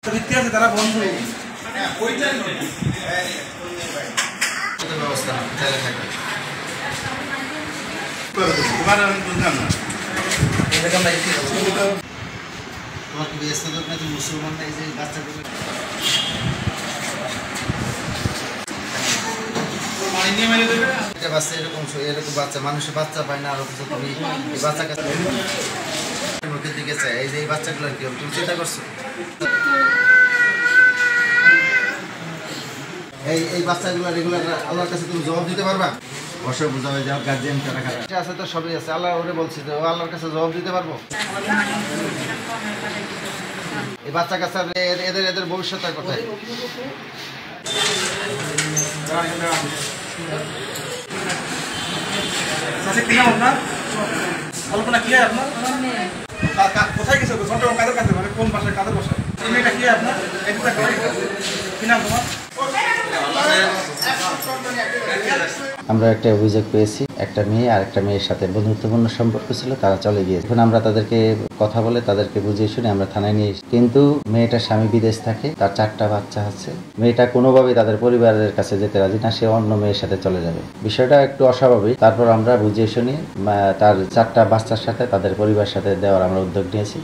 আছে তারা বন্ধু ব্যবস্থা বুঝলাম না তোমার কি ব্যস্ত নাকি মুসলমান এই যে বাচ্চাগুলো বাচ্চা এরকম বাচ্চা মানুষের বাচ্চা পায় না আরো কিছু তুমি এই বাচ্চা কাছে মুখের দিকে চাই এই যে এই বাচ্চাগুলোর কি তুমি চিন্তা করছো এই বাচ্চাগুলো রেগুলার আল্লাহর কাছে তুমি জবাব দিতে পারবা অবশ্যই বুঝা হয়ে যাও গার্জিয়ান কারা কারা আছে তো সবই আছে আল্লাহ ওরে বলছি যে ও আল্লাহর কাছে জবাব দিতে পারবো এই বাচ্চা কাছে এদের ভবিষ্যৎ কোথায় আপনার কল্পনা কি হয় আপনার কোথায় গেছে কাদের কাছে মানে কোন বাসায় কাদের বাসায় এই মেয়েটা কি আপনার কি নাম তোমার আমরা একটা অভিযোগ পেয়েছি একটা মেয়ে আর একটা মেয়ের সাথে বন্ধুত্বপূর্ণ সম্পর্ক ছিল তারা চলে গিয়েছে এখন আমরা তাদেরকে কথা বলে তাদেরকে বুঝিয়ে শুনে আমরা থানায় নিয়ে এসেছি কিন্তু মেয়েটার স্বামী বিদেশ থাকে তার 4টা বাচ্চা আছে মেয়েটা কোনোভাবেই তাদের পরিবারের কাছে যেতে রাজি না সে অন্য মেয়ের সাথে চলে যাবে বিষয়টা একটু অস্বাভাবিক তারপর আমরা বুঝিয়ে শুনিয়ে তার 4টা বাচ্চার সাথে তাদের পরিবারের সাথে দেওয়ার আমরা উদ্যোগ নিয়েছি।